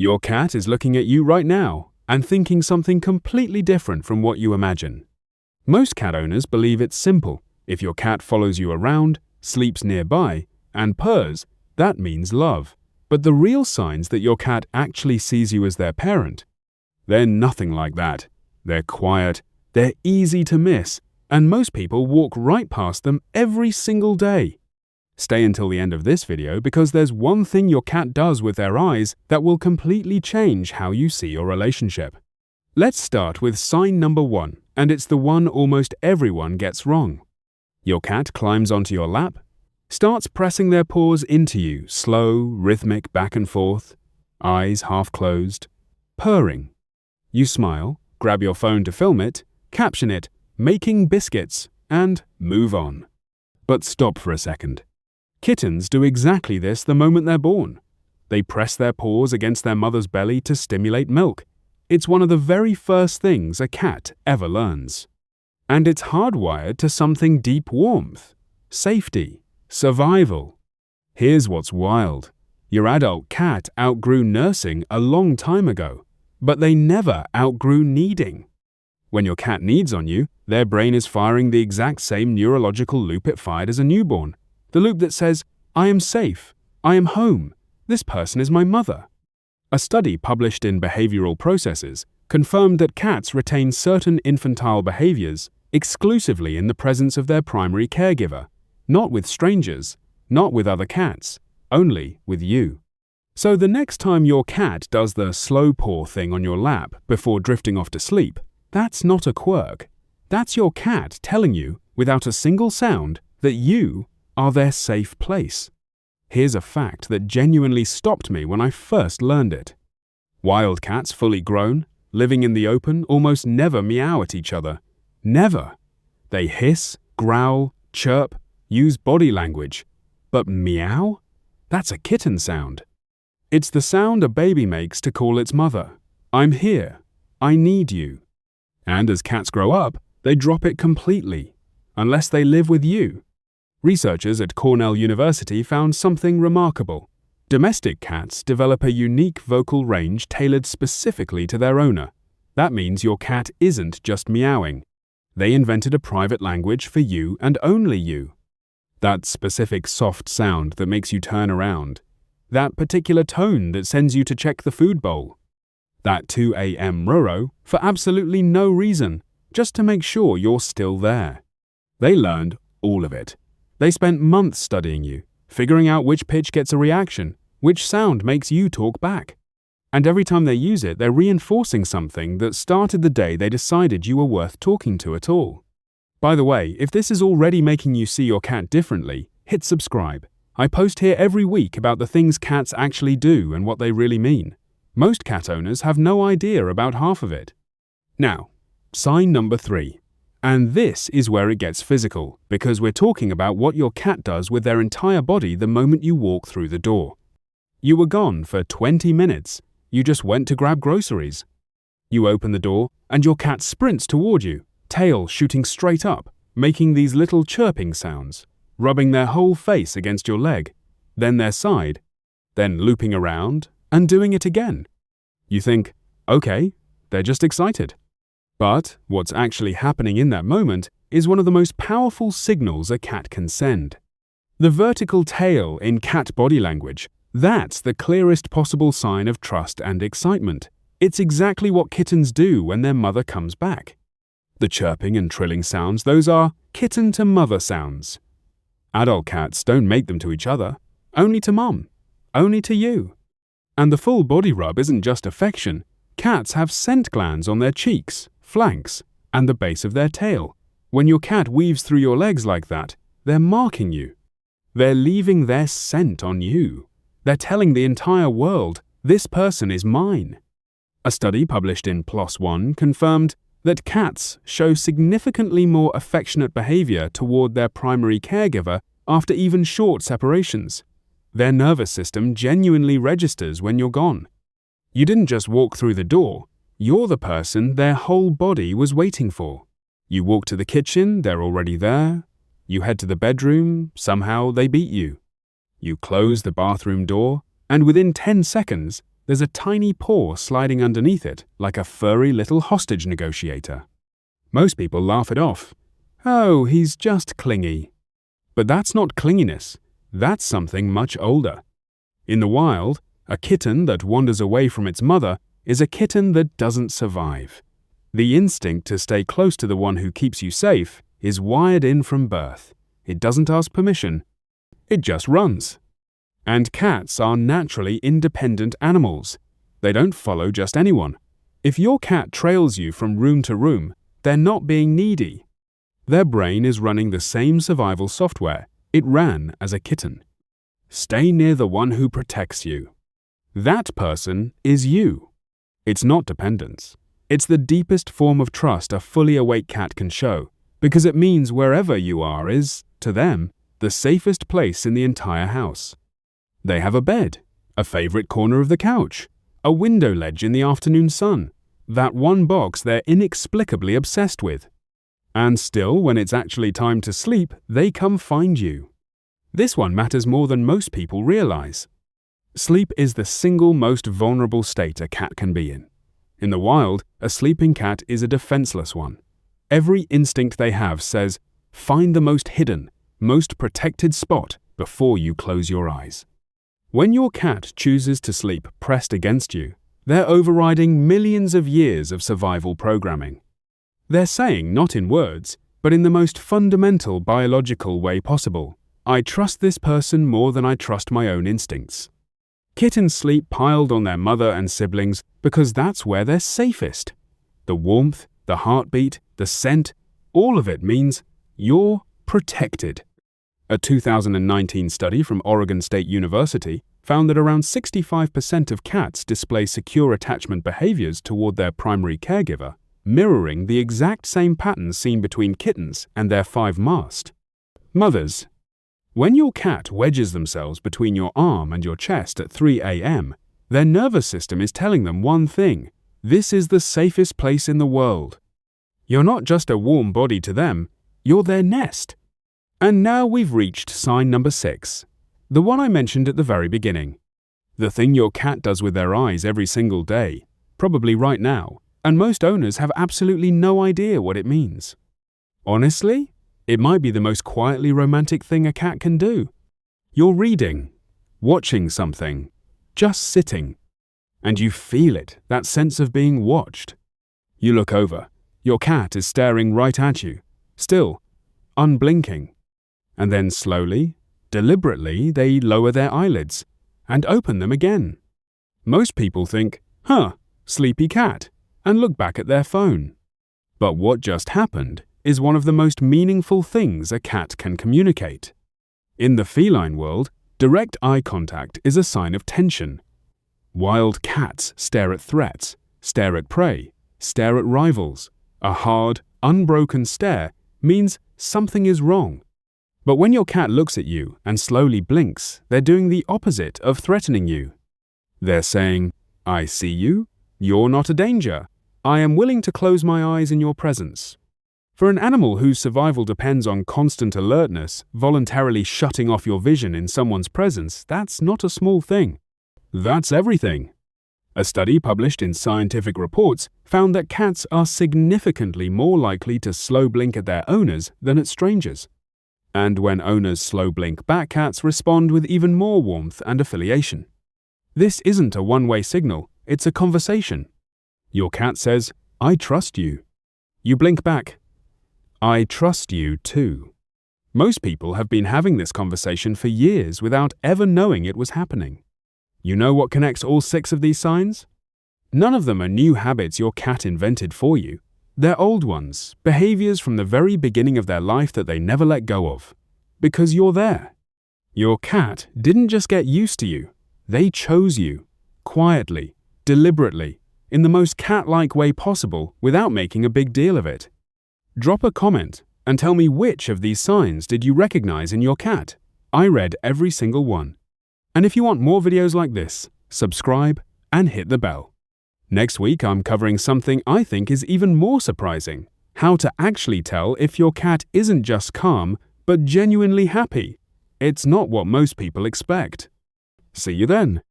Your cat is looking at you right now and thinking something completely different from what you imagine. Most cat owners believe it's simple. If your cat follows you around, sleeps nearby, and purrs, that means love. But the real signs that your cat actually sees you as their parent, they're nothing like that. They're quiet, they're easy to miss, and most people walk right past them every single day. Stay until the end of this video because there's one thing your cat does with their eyes that will completely change how you see your relationship. Let's start with sign number 1, and it's the one almost everyone gets wrong. Your cat climbs onto your lap, starts pressing their paws into you, slow, rhythmic back and forth, eyes half closed, purring. You smile, grab your phone to film it, caption it, making biscuits, and move on. But stop for a second. Kittens do exactly this the moment they're born. They press their paws against their mother's belly to stimulate milk. It's one of the very first things a cat ever learns. And it's hardwired to something deep: warmth, safety, survival. Here's what's wild. Your adult cat outgrew nursing a long time ago, but they never outgrew kneading. When your cat kneads on you, their brain is firing the exact same neurological loop it fired as a newborn. The loop that says, I am safe, I am home, this person is my mother. A study published in Behavioral Processes confirmed that cats retain certain infantile behaviors exclusively in the presence of their primary caregiver, not with strangers, not with other cats, only with you. So the next time your cat does the slow paw thing on your lap before drifting off to sleep, that's not a quirk. That's your cat telling you, without a single sound, that you are their safe place. Here's a fact that genuinely stopped me when I first learned it. Wild cats fully grown, living in the open, almost never meow at each other. Never. They hiss, growl, chirp, use body language. But meow? That's a kitten sound. It's the sound a baby makes to call its mother. I'm here. I need you. And as cats grow up, they drop it completely, unless they live with you. Researchers at Cornell University found something remarkable. Domestic cats develop a unique vocal range tailored specifically to their owner. That means your cat isn't just meowing. They invented a private language for you and only you. That specific soft sound that makes you turn around. That particular tone that sends you to check the food bowl. That 2 a.m. roro for absolutely no reason, just to make sure you're still there. They learned all of it. They spent months studying you, figuring out which pitch gets a reaction, which sound makes you talk back. And every time they use it, they're reinforcing something that started the day they decided you were worth talking to at all. By the way, if this is already making you see your cat differently, hit subscribe. I post here every week about the things cats actually do and what they really mean. Most cat owners have no idea about half of it. Now, sign number 3. And this is where it gets physical, because we're talking about what your cat does with their entire body the moment you walk through the door. You were gone for 20 minutes. You just went to grab groceries. You open the door, and your cat sprints toward you, tail shooting straight up, making these little chirping sounds, rubbing their whole face against your leg, then their side, then looping around and doing it again. You think, okay, they're just excited. But what's actually happening in that moment is one of the most powerful signals a cat can send. The vertical tail in cat body language, that's the clearest possible sign of trust and excitement. It's exactly what kittens do when their mother comes back. The chirping and trilling sounds, those are kitten-to-mother sounds. Adult cats don't make them to each other, only to mom, only to you. And the full body rub isn't just affection. Cats have scent glands on their cheeks, flanks, and the base of their tail. When your cat weaves through your legs like that, they're marking you. They're leaving their scent on you. They're telling the entire world, this person is mine. A study published in PLOS ONE confirmed that cats show significantly more affectionate behavior toward their primary caregiver after even short separations. Their nervous system genuinely registers when you're gone. You didn't just walk through the door. You're the person their whole body was waiting for. You walk to the kitchen, they're already there. You head to the bedroom, somehow they beat you. You close the bathroom door, and within 10 seconds, there's a tiny paw sliding underneath it like a furry little hostage negotiator. Most people laugh it off. Oh, he's just clingy. But that's not clinginess. That's something much older. In the wild, a kitten that wanders away from its mother is a kitten that doesn't survive. The instinct to stay close to the one who keeps you safe is wired in from birth. It doesn't ask permission. It just runs. And cats are naturally independent animals. They don't follow just anyone. If your cat trails you from room to room, they're not being needy. Their brain is running the same survival software it ran as a kitten. Stay near the one who protects you. That person is you. It's not dependence. It's the deepest form of trust a fully awake cat can show, because it means wherever you are is, to them, the safest place in the entire house. They have a bed, a favorite corner of the couch, a window ledge in the afternoon sun, that one box they're inexplicably obsessed with. And still, when it's actually time to sleep, they come find you. This one matters more than most people realize. Sleep is the single most vulnerable state a cat can be in. In the wild, a sleeping cat is a defenseless one. Every instinct they have says, find the most hidden, most protected spot before you close your eyes. When your cat chooses to sleep pressed against you, they're overriding millions of years of survival programming. They're saying, not in words, but in the most fundamental biological way possible, I trust this person more than I trust my own instincts. Kittens sleep piled on their mother and siblings because that's where they're safest. The warmth, the heartbeat, the scent, all of it means you're protected. A 2019 study from Oregon State University found that around 65% of cats display secure attachment behaviors toward their primary caregiver, mirroring the exact same patterns seen between kittens and their five-mast. Mothers, when your cat wedges themselves between your arm and your chest at 3 a.m., their nervous system is telling them one thing: this is the safest place in the world. You're not just a warm body to them, you're their nest. And now we've reached sign number 6, the one I mentioned at the very beginning. The thing your cat does with their eyes every single day, probably right now, and most owners have absolutely no idea what it means. Honestly, it might be the most quietly romantic thing a cat can do. You're reading, watching something, just sitting, and you feel it, that sense of being watched. You look over, your cat is staring right at you, still, unblinking. And then slowly, deliberately, they lower their eyelids and open them again. Most people think, sleepy cat, and look back at their phone. But what just happened is one of the most meaningful things a cat can communicate. In the feline world, direct eye contact is a sign of tension. Wild cats stare at threats, stare at prey, stare at rivals. A hard, unbroken stare means something is wrong. But when your cat looks at you and slowly blinks, they're doing the opposite of threatening you. They're saying, I see you, you're not a danger, I am willing to close my eyes in your presence. For an animal whose survival depends on constant alertness, voluntarily shutting off your vision in someone's presence, that's not a small thing. That's everything. A study published in Scientific Reports found that cats are significantly more likely to slow blink at their owners than at strangers. And when owners slow blink back, cats respond with even more warmth and affiliation. This isn't a one-way signal, it's a conversation. Your cat says, I trust you. You blink back, I trust you too. Most people have been having this conversation for years without ever knowing it was happening. You know what connects all 6 of these signs? None of them are new habits your cat invented for you. They're old ones, behaviors from the very beginning of their life that they never let go of. Because you're there. Your cat didn't just get used to you. They chose you. Quietly, deliberately, in the most cat-like way possible without making a big deal of it. Drop a comment and tell me which of these signs did you recognize in your cat. I read every single one. And if you want more videos like this, subscribe and hit the bell. Next week, I'm covering something I think is even more surprising: how to actually tell if your cat isn't just calm, but genuinely happy. It's not what most people expect. See you then.